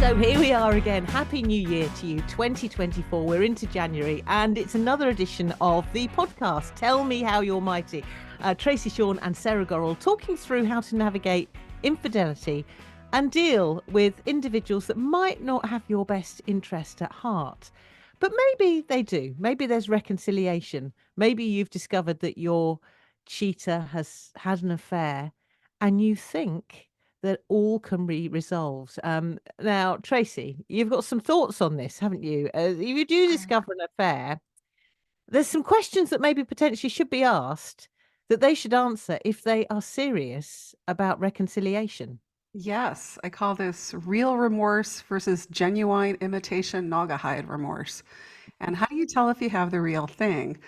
So here we are again. Happy New Year to you, 2024. We're into January, and it's another edition of the podcast, Tell Me How You're Mighty. Tracy, Sean and Sarah Gorrell talking through how to navigate infidelity and deal with individuals that might not have your best interest at heart. But maybe they do. Maybe there's reconciliation. Maybe you've discovered that your cheater has had an affair and you think that all can be resolved. Now, Tracy, you've got some thoughts on this, haven't you? If you do discover an affair, there's some questions that maybe potentially should be asked that they should answer if they are serious about reconciliation. Yes, I call this real remorse versus genuine imitation Naugahyde remorse. And how do you tell if you have the real thing?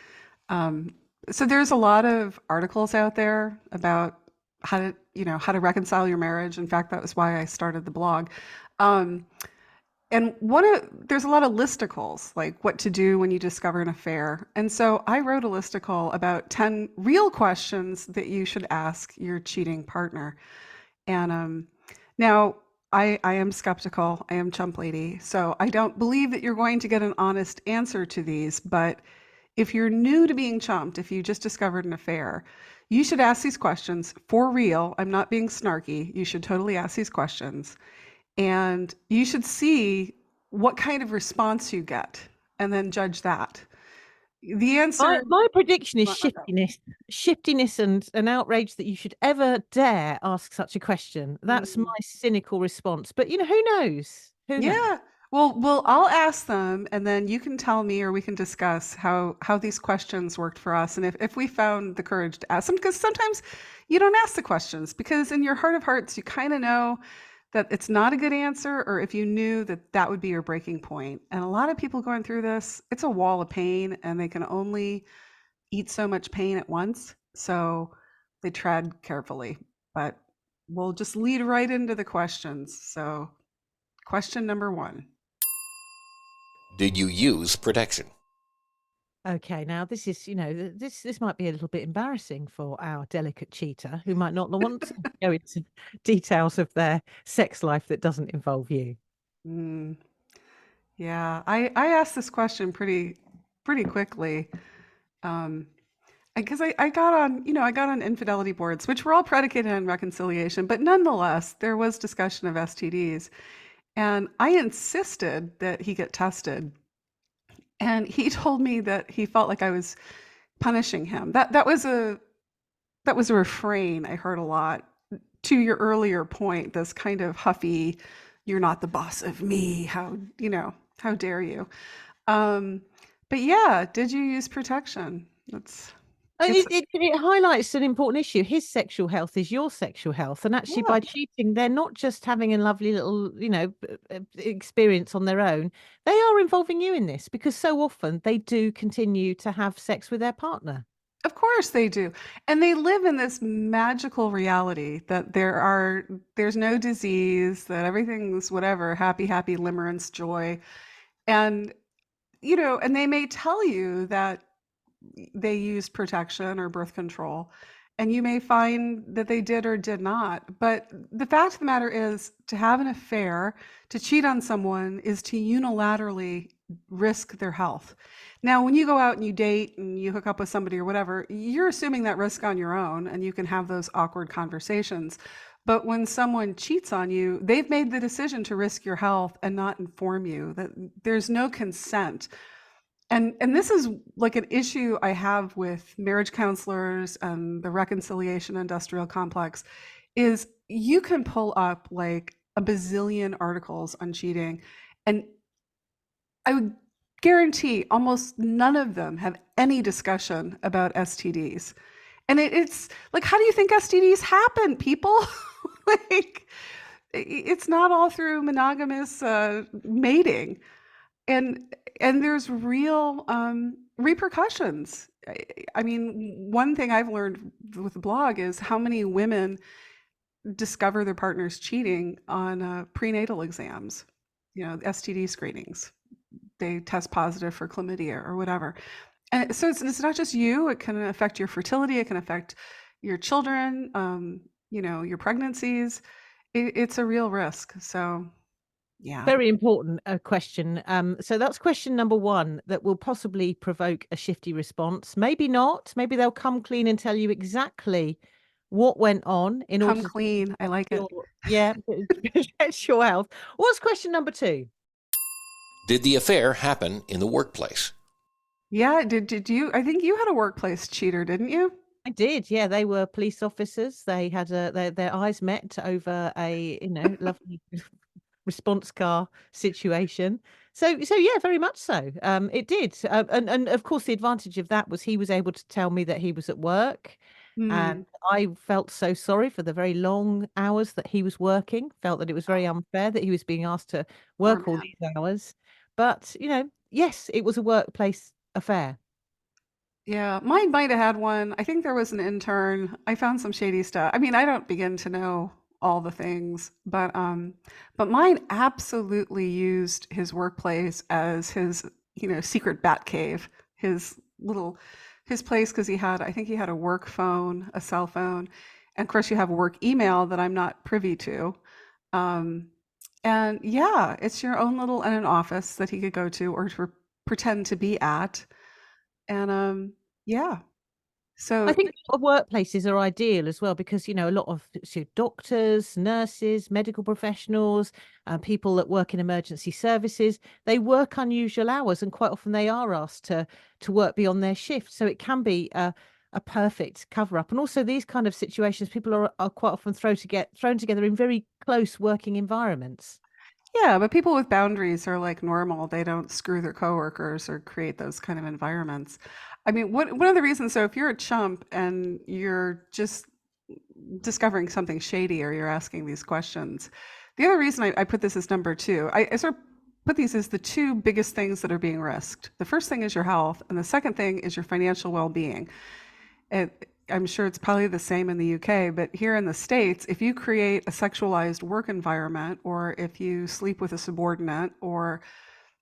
Um, so there's a lot of articles out there about how to reconcile your marriage. In fact, that was why I started the blog. Um, and there's a lot of listicles, like what to do when you discover an affair. And so I wrote a listicle about 10 real questions that you should ask your cheating partner. And now I am skeptical. I am Chump Lady. So I don't believe that you're going to get an honest answer to these. But if you're new to being chumped, if you just discovered an affair, you should ask these questions for real. I'm not being snarky. You should totally ask these questions. And you should see what kind of response you get and then judge that. The answer. My prediction is Well, shiftiness and outrage that you should ever dare ask such a question. That's my cynical response. But who knows? Who knows? Yeah. Well, I'll ask them, and then you can tell me, or we can discuss how these questions worked for us, and if we found the courage to ask them, because sometimes you don't ask the questions because in your heart of hearts you kind of know that it's not a good answer, or if you knew that that would be your breaking point. And a lot of people going through this, it's a wall of pain, and they can only eat so much pain at once, so they tread carefully. But we'll just lead right into the questions. So, question number 1. Did you use protection? Okay, now this is, this might be a little bit embarrassing for our delicate cheater who might not want to go into details of their sex life that doesn't involve you. Yeah, I asked this question pretty quickly, because I got on infidelity boards, which were all predicated on reconciliation, but nonetheless, there was discussion of STDs, and I insisted that he get tested. And he told me that he felt like I was punishing him. That was a refrain I heard a lot. To your earlier point, this kind of huffy, "You're not the boss of me. How dare you?" But yeah, did you use protection? It highlights an important issue. His sexual health is your sexual health. And actually, Yeah. by cheating, they're not just having a lovely little, experience on their own. They are involving you in this because so often they do continue to have sex with their partner. Of course they do. And they live in this magical reality that there's no disease, that everything's whatever, happy, happy, limerence, joy. And, and they may tell you that they used protection or birth control, and you may find that they did or did not. But the fact of the matter is, to have an affair, to cheat on someone, is to unilaterally risk their health. Now, when you go out and you date and you hook up with somebody or whatever, you're assuming that risk on your own, and you can have those awkward conversations. But when someone cheats on you, they've made the decision to risk your health and not inform you. That there's no consent. And this is like an issue I have with marriage counselors and the reconciliation industrial complex, is you can pull up like a bazillion articles on cheating, and I would guarantee almost none of them have any discussion about STDs. And it's like, how do you think STDs happen, people? Like, it's not all through monogamous mating. And there's real repercussions. I mean, one thing I've learned with the blog is how many women discover their partner's cheating on prenatal exams, STD screenings. They test positive for chlamydia or whatever. And so it's not just you. It can affect your fertility. It can affect your children, your pregnancies. It's a real risk. So Yeah. Very important question. So that's question number one that will possibly provoke a shifty response. Maybe not. Maybe they'll come clean and tell you exactly what went on in order Come to clean. I like it. yeah, protect your health. What's question number two? Did the affair happen in the workplace? Yeah. Did you? I think you had a workplace cheater, didn't you? I did. Yeah, they were police officers. They had their eyes met over a lovely response car situation. So yeah, very much so. It did, and of course the advantage of that was he was able to tell me that he was at work, and Hmm. I felt so sorry for the very long hours that he was working. Felt that it was very unfair that he was being asked to Poor work all man. these hours. But yes, it was a workplace affair. Yeah, mine might have had one. I think there was an intern. I found some shady stuff. I mean, I don't begin to know all the things, but mine absolutely used his workplace as his, secret bat cave, his little his place because I think he had a work phone, a cell phone, and of course you have work email that I'm not privy to. Um, and yeah, it's your own little and an office that he could go to or to pretend to be at. And yeah. I So think a lot of workplaces are ideal as well because, a lot of doctors, nurses, medical professionals, people that work in emergency services, they work unusual hours and quite often they are asked to work beyond their shift. So it can be a perfect cover up. And also these kind of situations, people are quite often thrown together in very close working environments. yeah, but people with boundaries are like normal. They don't screw their coworkers or create those kind of environments. I mean, one of the reasons, so if you're a chump and you're just discovering something shady or you're asking these questions, the other reason I put this as number two, I sort of put these as the two biggest things that are being risked. The first thing is your health, and the second thing is your financial well-being. I'm sure it's probably the same in the UK, but here in the States, if you create a sexualized work environment, or if you sleep with a subordinate, or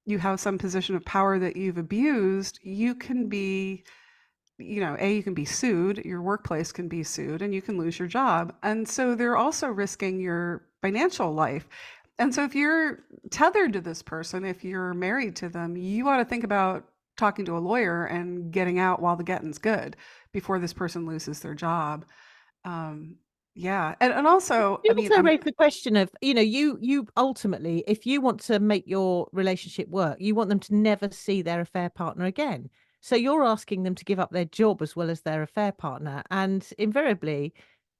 you have some position of power that you've abused, you can be, you can be sued, your workplace can be sued, and you can lose your job. And so they're also risking your financial life. And so if you're tethered to this person, if you're married to them, you ought to think about talking to a lawyer and getting out while the getting's good before this person loses their job. Um, yeah. And also, I You mean, also raise the question of, you ultimately, if you want to make your relationship work, you want them to never see their affair partner again. So you're asking them to give up their job as well as their affair partner. And invariably,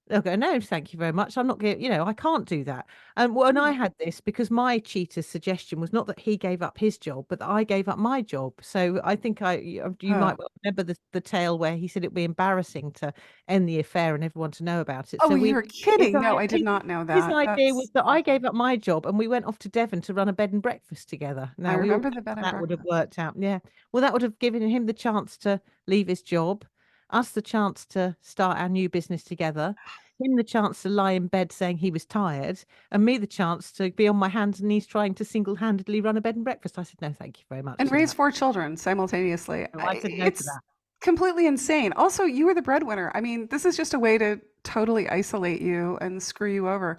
they'll go, "No, thank you very much. I'm not going I can't do that." And when I hmm, had this, because my cheater's suggestion was not that he gave up his job, but that I gave up my job. So I think you oh, might well remember the tale where he said it would be embarrassing to end the affair and everyone to know about it. oh, So you're his, kidding. No, i- I did his, not know his that. idea was That's that I awful. gave up my job and we went off to Devon to run a bed and breakfast together. I Now we all remember know the bed how and that would have breakfast. worked out. Yeah. Well, that would have given him the chance to leave his job, us the chance to start our new business together, him the chance to lie in bed saying he was tired, and me the chance to be on my hands and knees trying to single-handedly run a bed and breakfast. I said, no, thank you very much And to raise that. 4 children simultaneously. No, I said no to It's that. completely insane. Also, you were the breadwinner. I mean, this is just a way to totally isolate you and screw you over.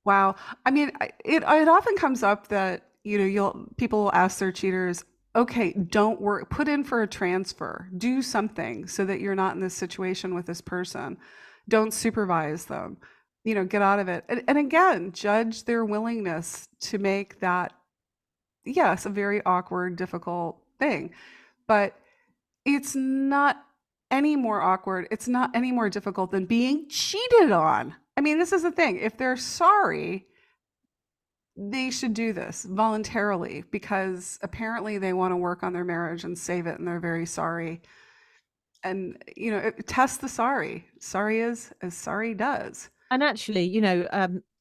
Wow. I mean, it often comes up that, you'll people will ask their cheaters, "Okay, don't work, put in for a transfer. Do something so that you're not in this situation with this person. Don't supervise them. Get out of it." And again, judge their willingness to make that, yes, a very awkward, difficult thing. But it's not any more awkward. It's not any more difficult than being cheated on. I mean, this is the thing. If they're sorry, they should do this voluntarily because apparently they want to work on their marriage and save it and they're very sorry. And, test the sorry. Sorry is as sorry does. And actually,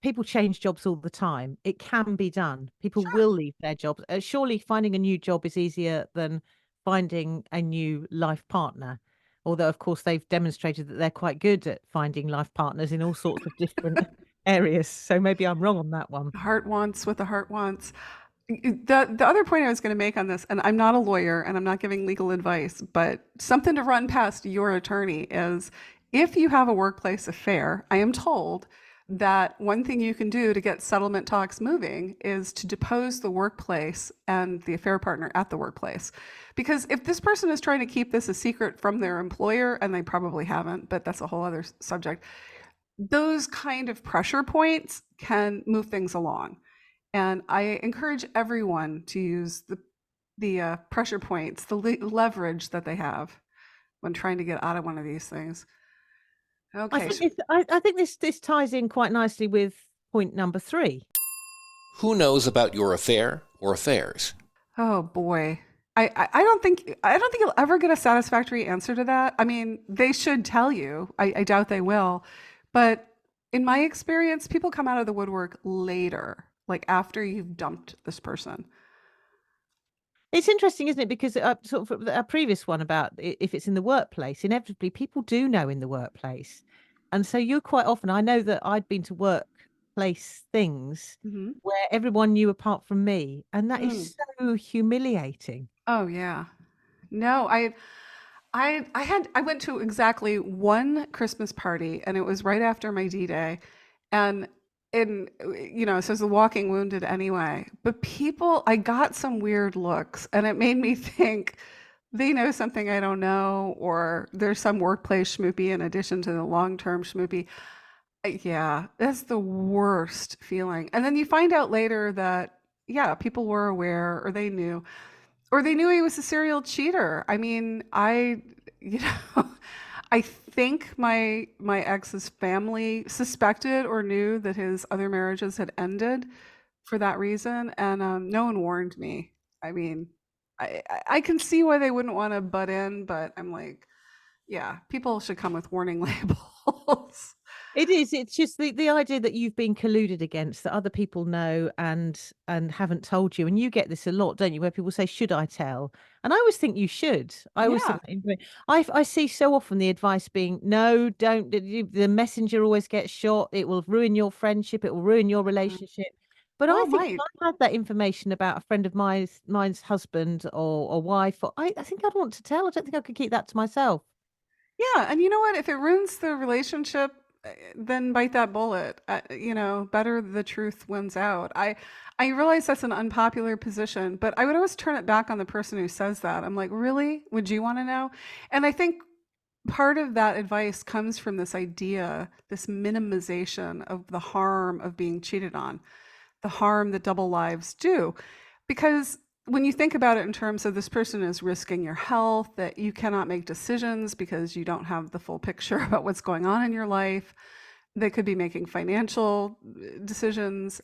people change jobs all the time. It can be done. People Sure. will leave their jobs. Surely finding a new job is easier than finding a new life partner. Although, of course, they've demonstrated that they're quite good at finding life partners in all sorts of different areas. So maybe I'm wrong on that one. The heart wants what the heart wants. The other point I was going to make on this, and I'm not a lawyer and I'm not giving legal advice, but something to run past your attorney is if you have a workplace affair, I am told that one thing you can do to get settlement talks moving is to depose the workplace and the affair partner at the workplace. Because if this person is trying to keep this a secret from their employer, and they probably haven't, but that's a whole other subject, those kind of pressure points can move things along. And I encourage everyone to use the pressure points, the leverage that they have when trying to get out of one of these things. Okay. I think this ties in quite nicely with point number 3. Who knows about your affair or affairs? Oh boy. I don't think you'll ever get a satisfactory answer to that. I mean, they should tell you. I doubt they will. But in my experience, people come out of the woodwork later, like after you've dumped this person. It's interesting, isn't it? Because sort of a previous one about if it's in the workplace, inevitably people do know in the workplace. And so you're quite often, I know that I'd been to workplace things Mm-hmm. where everyone knew apart from me. And that Mm. is so humiliating. Oh yeah. No, I went to exactly one Christmas party, and it was right after my D-Day, and so it's the walking wounded anyway. But people, I got some weird looks, and it made me think they know something I don't know, or there's some workplace schmoopy in addition to the long-term schmoopy. Yeah, that's the worst feeling. And then you find out later that, yeah, people were aware, or they knew. Or they knew he was a serial cheater. I mean, you know, I think my ex's family suspected or knew that his other marriages had ended for that reason, and no one warned me. I mean, I can see why they wouldn't want to butt in, but I'm like, yeah, people should come with warning labels. It is. It's just the idea that you've been colluded against, that other people know and haven't told you. And you get this a lot, don't you? Where people say, "Should I tell?" And I always think you should. I always Yeah. think I see so often the advice being, "No, don't." The messenger always gets shot. It will ruin your friendship. It will ruin your Mhm. relationship. But Well, I it think if might. I had that information about a friend of mine's husband or wife, I think I'd want to tell. I don't think I could keep that to myself. Yeah, and you know what? If it ruins the relationship, then bite that bullet. Better the truth wins out. I realize that's an unpopular position, but I would always turn it back on the person who says that. I'm like, really? Would you want to know? And I think part of that advice comes from this idea, this minimization of the harm of being cheated on, the harm that double lives do. Because when you think about it in terms of this person is risking your health, that you cannot make decisions because you don't have the full picture about what's going on in your life, they could be making financial decisions.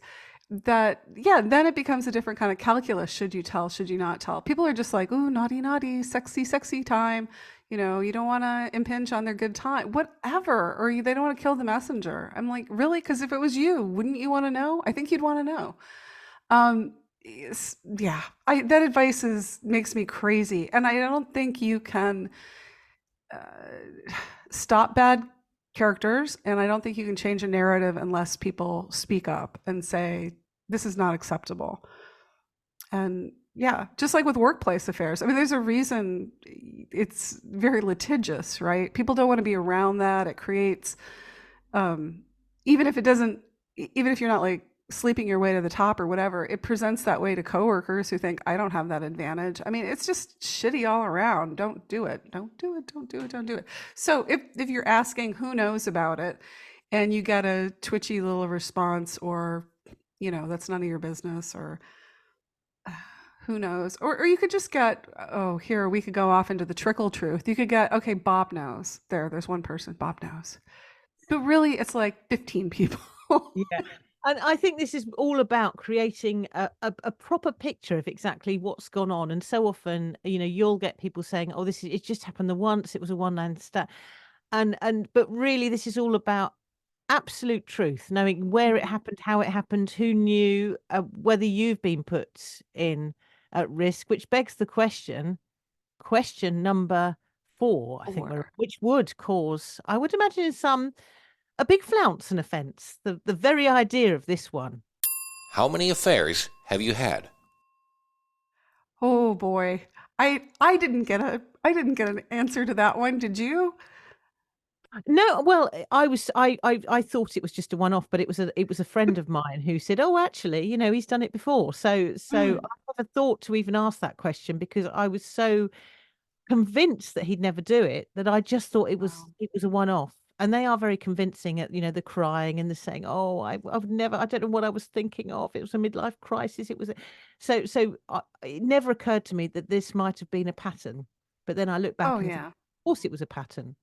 That, yeah, then it becomes a different kind of calculus. Should you tell? Should you not tell? People are just like, ooh, naughty, naughty, sexy, sexy time. You don't want to impinge on their good time, whatever. Or they don't want to kill the messenger. I'm like, really? Because if it was you, wouldn't you want to know? I think you'd want to know. Um, yeah, that advice makes me crazy, and I don't think you can stop bad characters, and I don't think you can change a narrative unless people speak up and say this is not acceptable. And yeah, just like with workplace affairs, I mean, there's a reason it's very litigious, right? People don't want to be around that. It creates, um, even if it doesn't, even if you're not like sleeping your way to the top or whatever, it presents that way to coworkers who think I don't have that advantage. I mean, it's just shitty all around. Don't do it. Don't do it. Don't do it. Don't do it. So if you're asking who knows about it, and you get a twitchy little response, or that's none of your business, or who knows, or you could just get, oh, here we could go off into the trickle truth. You could get, okay, Bob knows. There's one person, Bob knows. But really, it's like 15 people. Yeah. And I think this is all about creating a proper picture of exactly what's gone on. And so often, you'll get people saying, "Oh, it just happened the once. It was a one night stand," but really, this is all about absolute truth, knowing where it happened, how it happened, who knew, whether you've been put in at risk. Which begs the question number 4, I think, Or which would cause, I would imagine, in some a big flounce and offence. The very idea of this one. How many affairs have you had? oh boy, I didn't get an answer to that one. Did you? No, well, I thought it was just a one-off, but it was a friend of mine who said, "Oh, actually, he's done it before." So Mm. I never thought to even ask that question because I was so convinced that he'd never do it that I just thought it was Wow. it was a one-off. And they are very convincing at, the crying and the saying, "Oh, I don't know what I was thinking of. It was a midlife crisis. It was a..." It never occurred to me that this might have been a pattern. But then I look Oh back and think, yeah. of course, it was a pattern.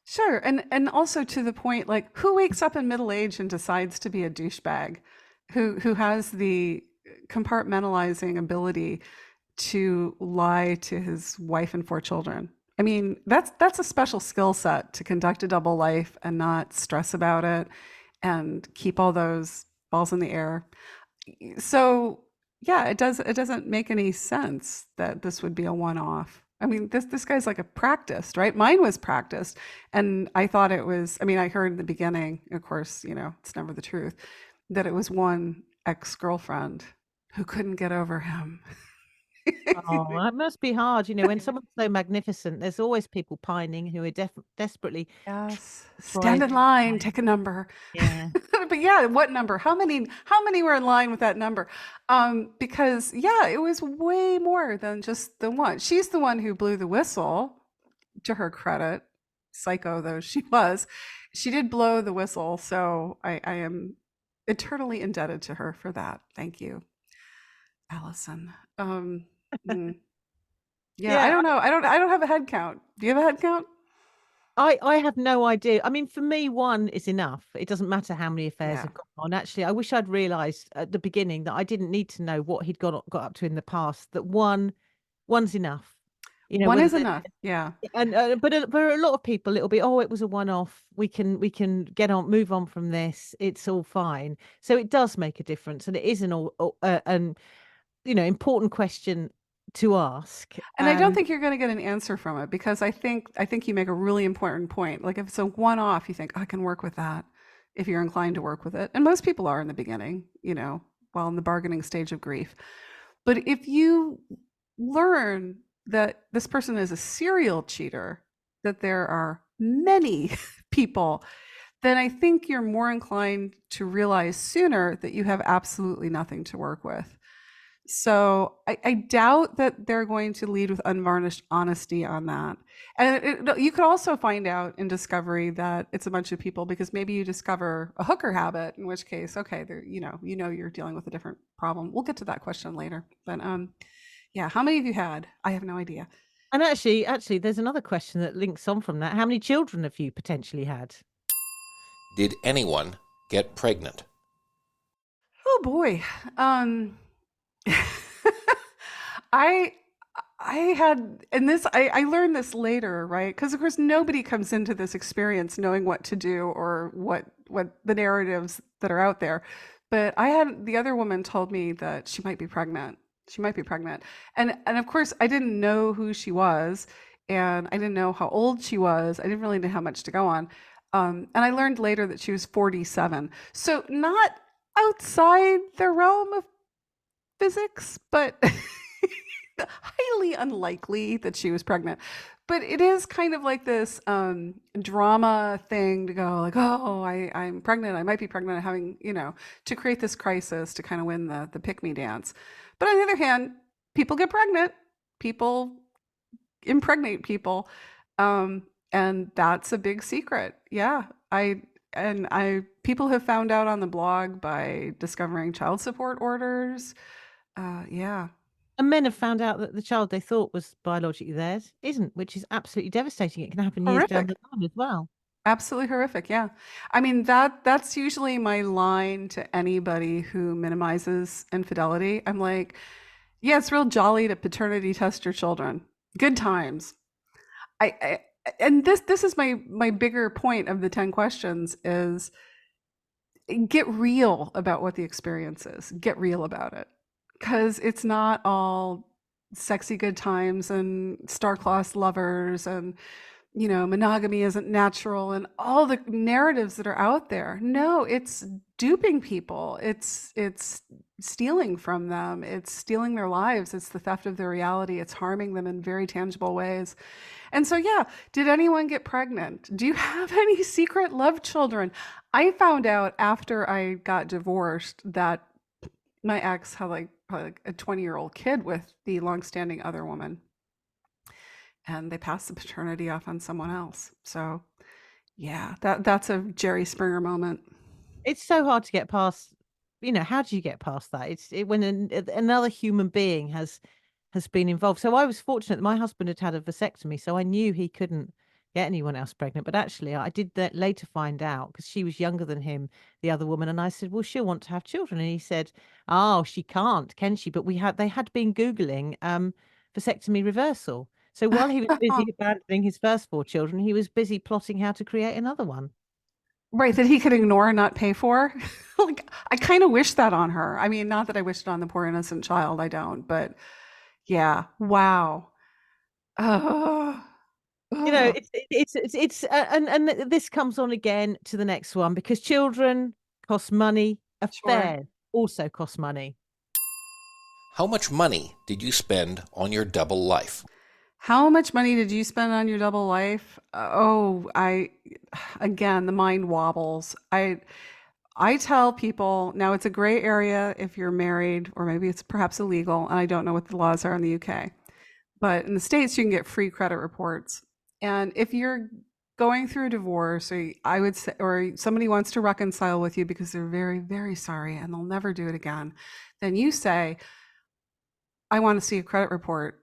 Sure. And also to the point, like who wakes up in middle age and decides to be a douchebag? Who has the compartmentalizing ability to lie to his wife and four children? I mean, that's a special skill set to conduct a double life and not stress about it and keep all those balls in the air. So yeah, it doesn't make any sense that this would be a one-off. I mean, this guy's like a practiced, right? Mine was practiced, and I thought it was. I mean, I heard in the beginning, of course, it's never the truth, that it was one ex-girlfriend who couldn't get over him. Oh, that must be hard. When someone's so magnificent, there's always people pining who are desperately Yes, stand trying. in line, take a number. Yeah. But yeah, what number? How many were in line with that number? Because yeah, it was way more than just the one. She's the one who blew the whistle, to her credit, psycho though she was. She did blow the whistle, so I am eternally indebted to her for that. Thank you, Allison. Mm, yeah, I Yeah, don't know. I don't have a head count. Do you have a head count? I have no idea. I mean, for me, one is enough. It doesn't matter how many affairs Yeah. have gone on. Actually, I wish I'd realized at the beginning that I didn't need to know what he'd got up to in the past. That one's enough. One Whether is they enough. Yeah. and but for a lot of people, it'll be, oh, it was a one-off. We can get on, move on from this. It's all fine. So it does make a difference, and it is an important question to ask. And I don't think you're going to get an answer from it because I think you make a really important point. Like if it's a one-off, you think I can work with that if you're inclined to work with it. And most people are in the beginning, while in the bargaining stage of grief. But if you learn that this person is a serial cheater, that there are many people, then I think you're more inclined to realize sooner that you have absolutely nothing to work with. So I doubt that they're going to lead with unvarnished honesty on that. And you could also find out in discovery that it's a bunch of people because maybe you discover a hooker habit, in which case, okay, you're dealing with a different problem. We'll get to that question later. But yeah, how many have you had? I have no idea. And actually, there's another question that links on from that. How many children have you potentially had? Did anyone get pregnant? Oh boy. I I had, and this I learned this later, right? Because of course nobody comes into this experience knowing what to do or what the narratives that are out there. But I had the other woman told me that she might be pregnant. She might be pregnant. And of course I didn't know who she was and I didn't know how old she was. I didn't really know how much to go on. And I learned later that she was 47. So not outside the realm of physics, but highly unlikely that she was pregnant. But it is kind of like this drama thing to go like, oh, I'm pregnant. I might be pregnant. I'm having, to create this crisis to kind of win the pick me dance. But on the other hand, people get pregnant. People impregnate people. And that's a big secret. Yeah. People have found out on the blog by discovering child support orders. Yeah. And men have found out that the child they thought was biologically theirs isn't, which is absolutely devastating. It can happen years down Horrific. the line as well. Absolutely horrific. Yeah. I mean, that's usually my line to anybody who minimizes infidelity. I'm like, yeah, it's real jolly to paternity test your children. Good times. I and this is my bigger point of the 10 questions is get real about what the experience is. Get real about it. Because it's not all sexy good times and star-crossed lovers and monogamy isn't natural and all the narratives that are out there. No, it's duping people. It's stealing from them. It's stealing their lives. It's the theft of their reality. It's harming them in very tangible ways. And so, yeah, did anyone get pregnant? Do you have any secret love children? I found out after I got divorced that my ex had like probably like a 20-year-old kid with the longstanding other woman, and they passed the paternity off on someone else. So, yeah, that's a Jerry Springer moment. It's so hard to get past. How do you get past that? When another human being has been involved. So I was fortunate that my husband had had a vasectomy, so I knew he couldn't get anyone else pregnant. But actually, I did that later find out because she was younger than him, the other woman, and I said, "Well, she'll want to have children," and he said, "Oh, she can't, can she?" But they had been googling vasectomy reversal. So while he was busy abandoning his first four children, he was busy plotting how to create another one. Right, that he could ignore and not pay for. Like, I kind of wish that on her. I mean, not that I wish it on the poor innocent child, I don't, but yeah, wow. Oh, oh, And this comes on again to the next one because children cost money, sure. affairs also cost money. How much money did you spend on your double life? How much money did you spend on your double life? Again, the mind wobbles. I tell people now it's a gray area if you're married, or maybe it's perhaps illegal, and I don't know what the laws are in the UK. But in the States, you can get free credit reports. And if you're going through a divorce, or I would say, or somebody wants to reconcile with you because they're very, very sorry and they'll never do it again, then you say, I want to see a credit report.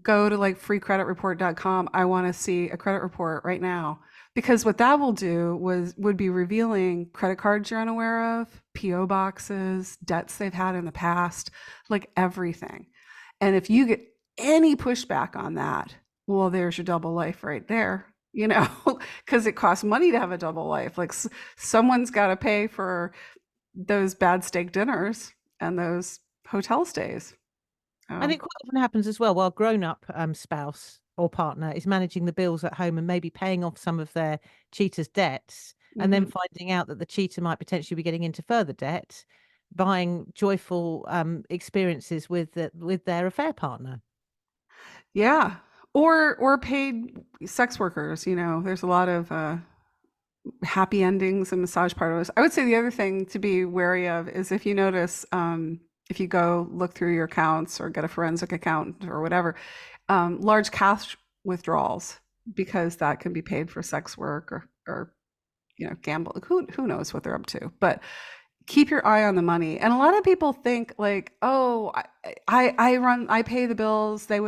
Go to like freecreditreport.com. I want to see a credit report right now. Because what that will do would be revealing credit cards you're unaware of, PO boxes, debts they've had in the past, like everything. And if you get any pushback on that, well, there's your double life right there, because it costs money to have a double life. Like someone's got to pay for those bad steak dinners and those hotel stays. And it quite often happens as well while grown-up spouse or partner is managing the bills at home and maybe paying off some of their cheater's debts, and then Mhm. finding out that the cheater might potentially be getting into further debt, buying joyful experiences with their affair partner. Yeah. Or paid sex workers, there's a lot of happy endings and massage parlors. I would say the other thing to be wary of is if you notice, if you go look through your accounts or get a forensic account or whatever, large cash withdrawals, because that can be paid for sex work or gamble. Who knows what they're up to? But keep your eye on the money. And a lot of people think like, oh, I pay the bills. They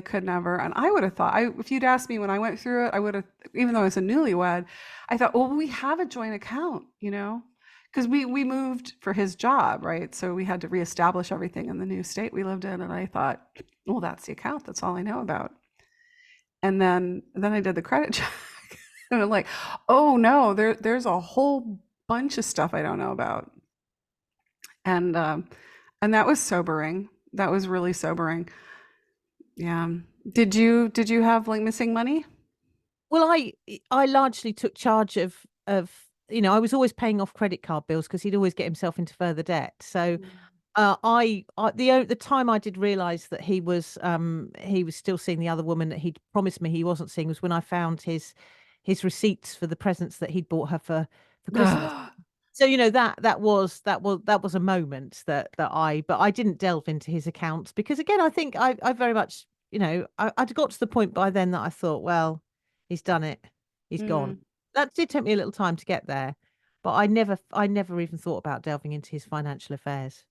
could never. And I would have thought, if you'd asked me when I went through it, I would have, even though I was a newlywed, I thought, well, we have a joint account, because we moved for his job, right? So we had to reestablish everything in the new state we lived in. And I thought, well, that's the account. That's all I know about. And then I did the credit check, and I'm like, oh no, there's a whole bunch of stuff I don't know about. And that was sobering. That was really sobering. Yeah. Did you have like missing money? Well, I largely took charge of I was always paying off credit card bills because he'd always get himself into further debt. So the time I did realize that he was still seeing the other woman that he'd promised me he wasn't seeing was when I found his receipts for the presents that he'd bought her for Christmas. So that was a moment but I didn't delve into his accounts because again I think I very much I'd got to the point by then that I thought, well, he's done it, he's gone. Mm. That did take me a little time to get there, but I never even thought about delving into his financial affairs.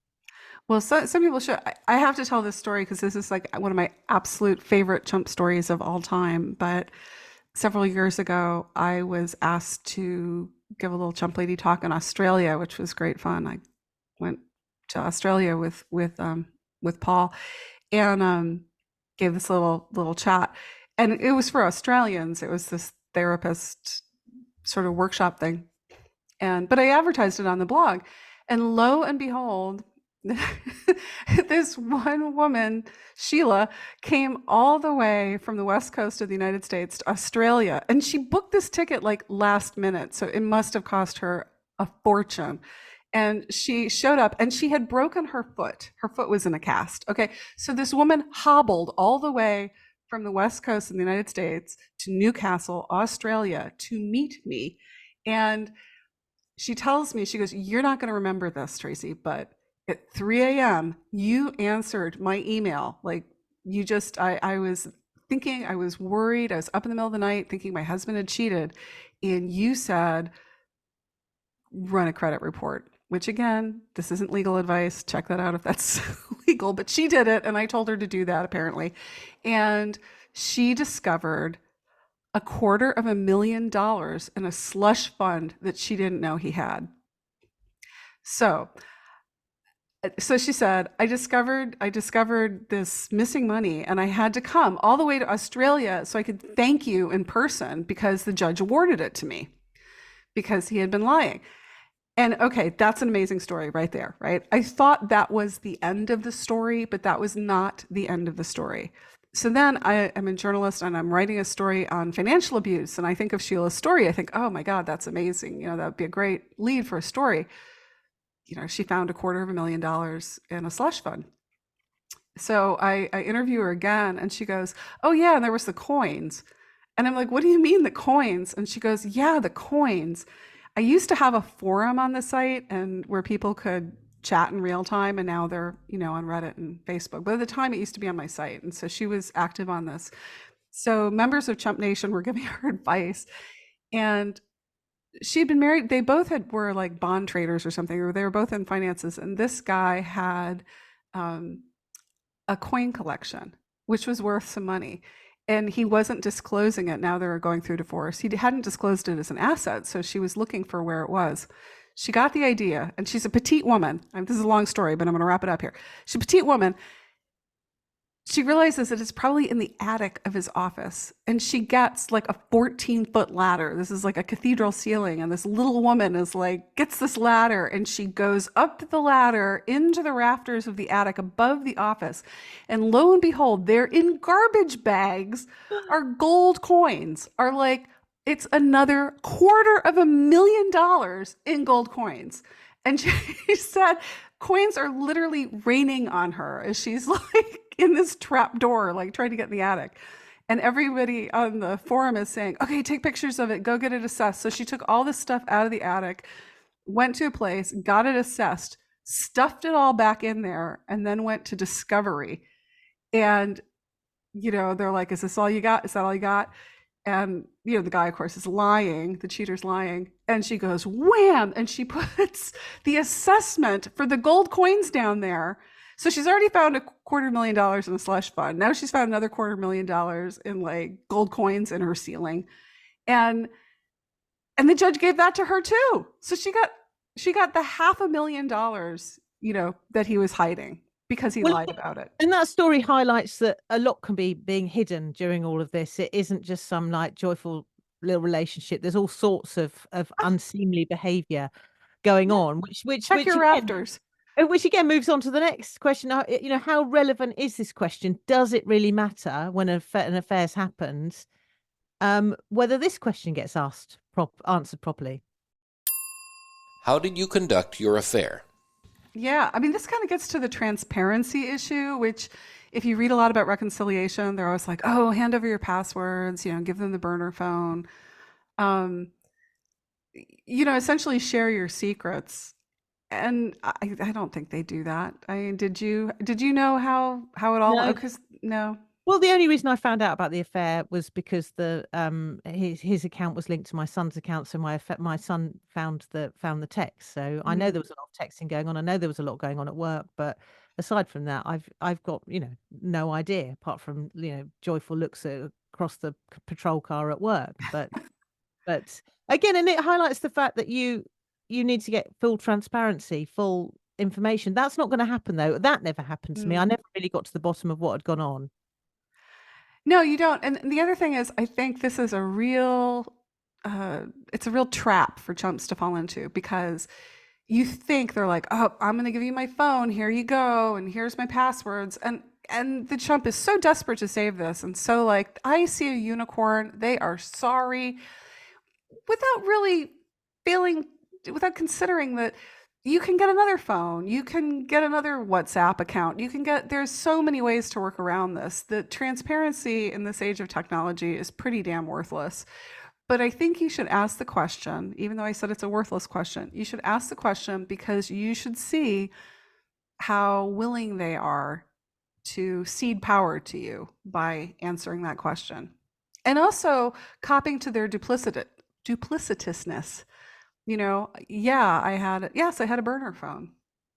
Well, some people should. I have to tell this story because this is like one of my absolute favorite chump stories of all time. But several years ago, I was asked to give a little chump lady talk in Australia, which was great fun. I went to Australia with Paul, and gave this little chat, and it was for Australians. It was this therapist sort of workshop thing, but I advertised it on the blog, and lo and behold, This one woman, Sheila, came all the way from the west coast of the United States to Australia, and she booked this ticket like last minute. So it must have cost her a fortune. And she showed up and she had broken her foot. Her foot was in a cast. Okay. So this woman hobbled all the way from the west coast of the United States to Newcastle, Australia to meet me. And she tells me, she goes, "You're not going to remember this, Tracy, but at 3 a.m., you answered my email. Like you just, I was thinking, I was worried. I was up in the middle of the night thinking my husband had cheated. And you said, run a credit report," which again, this isn't legal advice. Check that out if that's legal. But she did it. And I told her to do that apparently. And she discovered $250,000 in a slush fund that she didn't know he had. So she said, I discovered this missing money and I had to come all the way to Australia so I could thank you in person because the judge awarded it to me because he had been lying. And okay, that's an amazing story right there, right? I thought that was the end of the story, but that was not the end of the story. So then I am a journalist and I'm writing a story on financial abuse. And I think of Sheila's story. I think, oh my God, that's amazing. That would be a great lead for a story. She found $250,000 in a slush fund. So I interview her again and she goes, "Oh yeah, and there was the coins." And I'm like, "What do you mean the coins?" And she goes, "Yeah, the coins. I used to have a forum on the site and where people could chat in real time, and now they're, on Reddit and Facebook. But at the time it used to be on my site." And so she was active on this. So members of Chump Nation were giving her advice. And she'd been married. They both were like bond traders or something, or they were both in finances. And this guy had a coin collection, which was worth some money. And he wasn't disclosing it. Now they're going through divorce. He hadn't disclosed it as an asset. So she was looking for where it was. She got the idea, and she's a petite woman. This is a long story, but I'm going to wrap it up here. She's a petite woman. She realizes that it's probably in the attic of his office, and she gets like a 14-foot ladder. This is like a cathedral ceiling, and this little woman is like, gets this ladder, and she goes up the ladder into the rafters of the attic above the office. And lo and behold, there in garbage bags are gold coins, are like, it's another $250,000 in gold coins. And she said coins are literally raining on her as she's like in this trap door, like trying to get in the attic. And everybody on the forum is saying, "Okay, take pictures of it, go get it assessed." So she took all this stuff out of the attic, went to a place, got it assessed, stuffed it all back in there, and then went to Discovery. And, they're like, "Is this all you got? Is that all you got?" And, the guy, of course, is lying. The cheater's lying. And she goes, wham! And she puts the assessment for the gold coins down there. So she's already found $250,000 in a slush fund. Now she's found another $250,000 in like gold coins in her ceiling. And the judge gave that to her too. So she got the $500,000, that he was hiding because he lied about it. And that story highlights that a lot can be being hidden during all of this. It isn't just some like joyful little relationship. There's all sorts of unseemly behavior going on, Check your rafters. Which again moves on to the next question. How relevant is this question? Does it really matter when an affair's happened? Whether this question gets answered properly. How did you conduct your affair? Yeah, this kind of gets to the transparency issue, which if you read a lot about reconciliation, they're always like, "Oh, hand over your passwords, give them the burner phone." Essentially share your secrets. And I don't think they do that. Did you know how it all? No. Because no. Well, the only reason I found out about the affair was because his account was linked to my son's account, so my son found the text. So I know there was a lot of texting going on. I know there was a lot going on at work, but aside from that, I've got no idea apart from joyful looks across the patrol car at work. But again, and it highlights the fact that you need to get full transparency, full information. That's not going to happen though. That never happened to me. I never really got to the bottom of what had gone on. No, you don't. And the other thing is, I think this is it's a real trap for chumps to fall into because, you think they're like, oh, I'm going to give you my phone. Here you go. And here's my passwords. And the chump is so desperate to save this. And so like, I see a unicorn. They are sorry without really feeling, without considering that you can get another phone. You can get another WhatsApp account. There's so many ways to work around this. The transparency in this age of technology is pretty damn worthless. But I think you should ask the question, even though I said it's a worthless question, you should ask the question because you should see how willing they are to cede power to you by answering that question. And also copying to their duplicitousness. Yeah, I had a burner phone.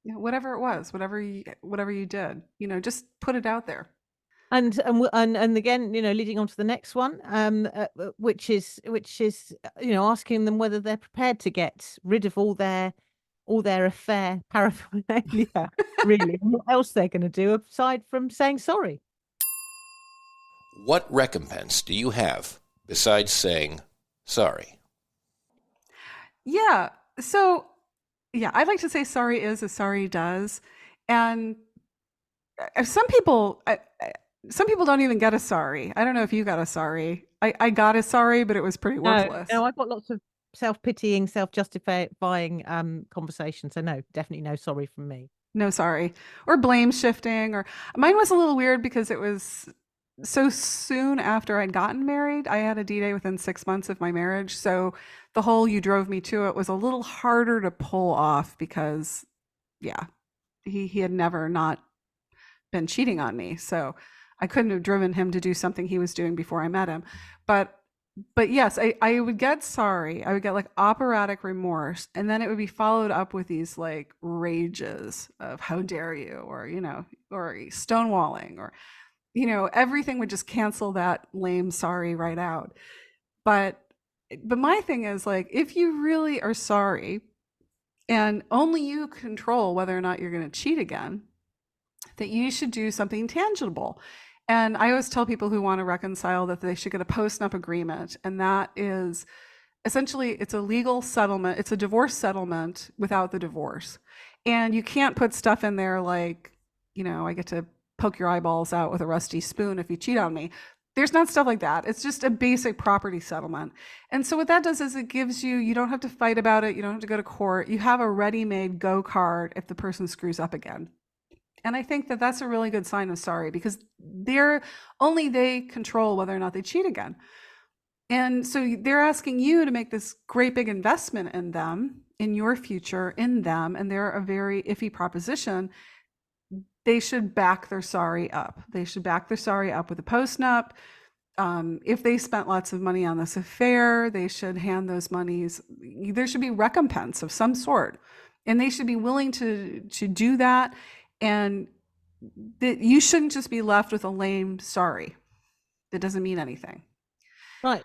Whatever it was, whatever you did, just put it out there. And again, leading on to the next one, which is asking them whether they're prepared to get rid of all their affair paraphernalia, really, and what else they're going to do aside from saying sorry. What recompense do you have besides saying sorry? Yeah. So, yeah, I'd like to say sorry is as sorry does, and some people don't even get a sorry. I don't know if you got a sorry. I got a sorry, but it was pretty worthless. No, I've got lots of self-pitying, self-justifying conversations. So no, definitely no sorry from me. No sorry. Or blame shifting. Or mine was a little weird because it was so soon after I'd gotten married. I had a D-Day within 6 months of my marriage. So the whole "you drove me to it" was a little harder to pull off because, yeah, he had never not been cheating on me. So I couldn't have driven him to do something he was doing before I met him. But yes, I would get sorry. I would get like operatic remorse. And then it would be followed up with these like rages of "how dare you," or, or stonewalling, or, everything would just cancel that lame sorry right out. But my thing is like, if you really are sorry and only you control whether or not you're going to cheat again, that you should do something tangible. And I always tell people who want to reconcile that they should get a post-nup agreement. And that is essentially, it's a legal settlement. It's a divorce settlement without the divorce. And you can't put stuff in there like, I get to poke your eyeballs out with a rusty spoon if you cheat on me. There's not stuff like that. It's just a basic property settlement. And so what that does is it gives you don't have to fight about it. You don't have to go to court. You have a ready-made go card if the person screws up again. And I think that that's a really good sign of sorry, because they control whether or not they cheat again. And so they're asking you to make this great big investment in them, in your future, in them, and they're a very iffy proposition. They should back their sorry up. They should back their sorry up with a post-nup. If they spent lots of money on this affair, they should hand those monies. There should be recompense of some sort, and they should be willing to do that. And that you shouldn't just be left with a lame sorry that doesn't mean anything. Right.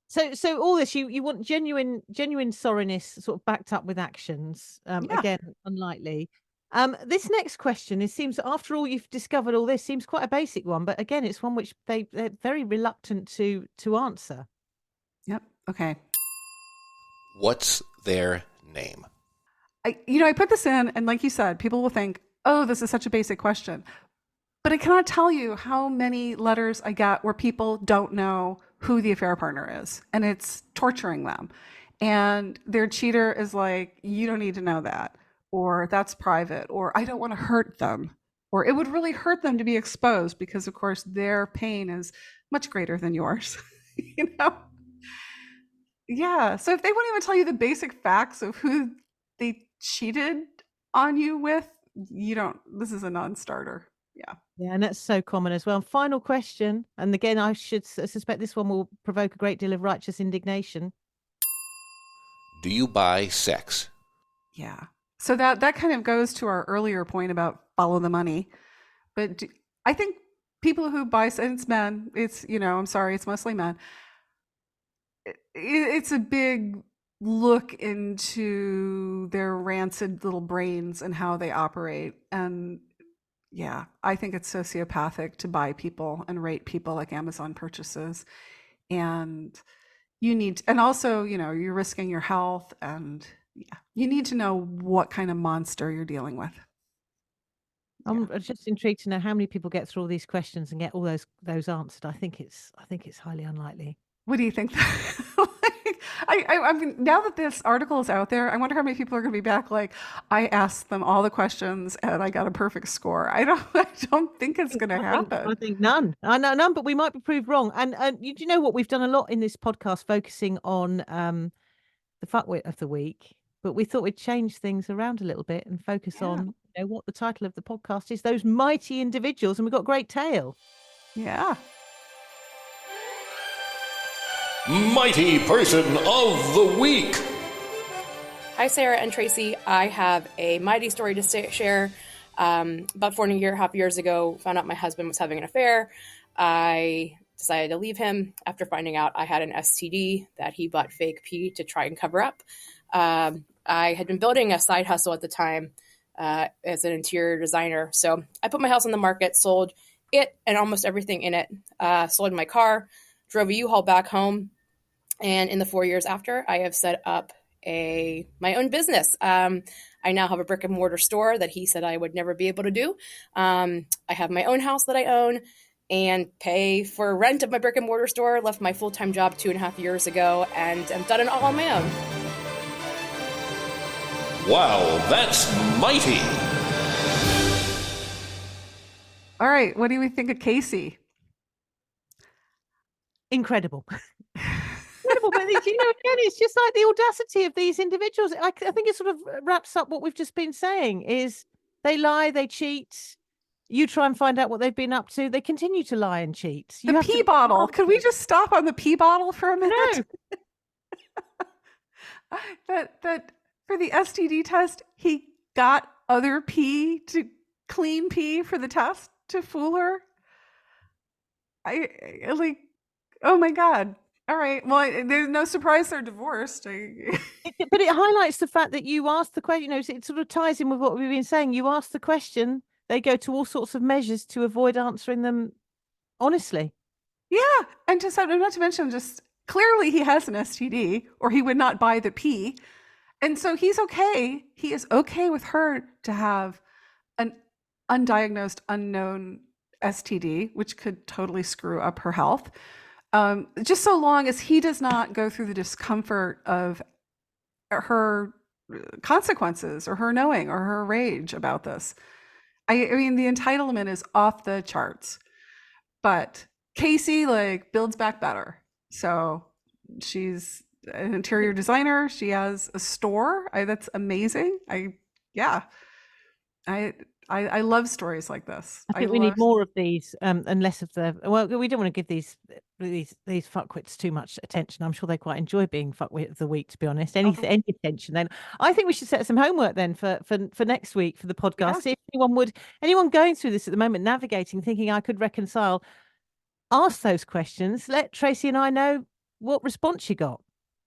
So all this, you want genuine sorriness sort of backed up with actions. Yeah. Again, unlikely. This next question, seems after all you've discovered all this, seems quite a basic one, but again, it's one which they're very reluctant to answer. Yep. Okay. What's their name? I put this in, and like you said, people will think, oh, this is such a basic question. But I cannot tell you how many letters I get where people don't know who the affair partner is, and it's torturing them. And their cheater is like, you don't need to know that, or that's private, or I don't want to hurt them, or it would really hurt them to be exposed because, of course, their pain is much greater than yours. Yeah. So if they won't even tell you the basic facts of who they cheated on you with, this is a non-starter. Yeah. Yeah, and that's so common as well. Final question, and again, I should suspect this one will provoke a great deal of righteous indignation. Do you buy sex? Yeah. So that kind of goes to our earlier point about follow the money. But I think people who buy, and it's men, I'm sorry, it's mostly men. It's a big look into their rancid little brains and how they operate. And yeah, I think it's sociopathic to buy people and rate people like Amazon purchases. And and also, you're risking your health, and Yeah, you need to know what kind of monster you're dealing with. I'm just intrigued to know how many people get through all these questions and get all those answered. I think it's highly unlikely. What do you think? Like, I mean, now that this article is out there, I wonder how many people are going to be back. Like, I asked them all the questions and I got a perfect score. I don't think it's going to happen. I think none. I know none, but we might be proved wrong. And you do know what? We've done a lot in this podcast focusing on the fuckwit of the week, but we thought we'd change things around a little bit and focus on what the title of the podcast is: those mighty individuals, and we've got a great tale. Yeah. Mighty Person of the Week. Hi, Sarah and Tracy. I have a mighty story to share. About 4.5 years ago, found out my husband was having an affair. I decided to leave him after finding out I had an STD that he bought fake pee to try and cover up. I had been building a side hustle at the time as an interior designer. So I put my house on the market, sold it and almost everything in it, sold my car, drove a U-Haul back home. And in the 4 years after, I have set up my own business. I now have a brick and mortar store that he said I would never be able to do. I have my own house that I own and pay for rent of my brick and mortar store. Left my full-time job 2.5 years ago and I'm done it all on my own. Wow, that's mighty. All right. What do we think of Casey? Incredible. Incredible, but again, it's just like the audacity of these individuals. I think it sort of wraps up what we've just been saying: is they lie, they cheat. You try and find out what they've been up to. They continue to lie and cheat. The pee bottle. Could we just stop on the pee bottle for a minute? No. that for the STD test, he got other pee to clean pee for the test to fool her. I like. Oh my God. All right. Well, there's no surprise they're divorced. But it highlights the fact that you asked the question. It sort of ties in with what we've been saying. You ask the question, they go to all sorts of measures to avoid answering them honestly. Yeah. And not to mention, just clearly he has an STD or he would not buy the pee. And so he's okay. He is okay with her to have an undiagnosed, unknown STD, which could totally screw up her health. Just so long as he does not go through the discomfort of her consequences or her knowing or her rage about this. I mean, the entitlement is off the charts, but Casey builds back better. So she's an interior designer. She has a store. That's amazing. I love stories like this. I think we need more of these and less of the. Well, we don't want to give these fuckwits too much attention. I'm sure they quite enjoy being fuckwit of the week. To be honest, any attention. Then I think we should set some homework then for next week for the podcast. Yeah. See if anyone going through this at the moment, navigating, thinking I could reconcile, ask those questions. Let Tracy and I know what response you got.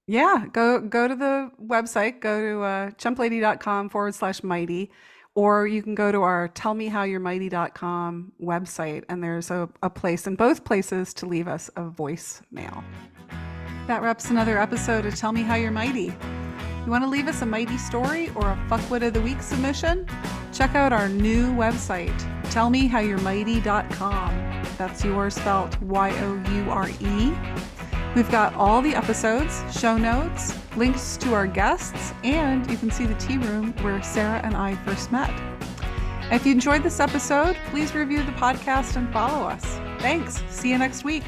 Yeah, go to the website. Go to chumplady.com/mighty. Or you can go to our tellmehowyourmighty.com website, and there's a place in both places to leave us a voicemail. That wraps another episode of Tell Me How You're Mighty. You want to leave us a mighty story or a fuckwit of the week submission? Check out our new website, tellmehowyourmighty.com. That's yours spelled YOURE. We've got all the episodes, show notes, links to our guests, and you can see the tea room where Sarah and I first met. If you enjoyed this episode, please review the podcast and follow us. Thanks. See you next week.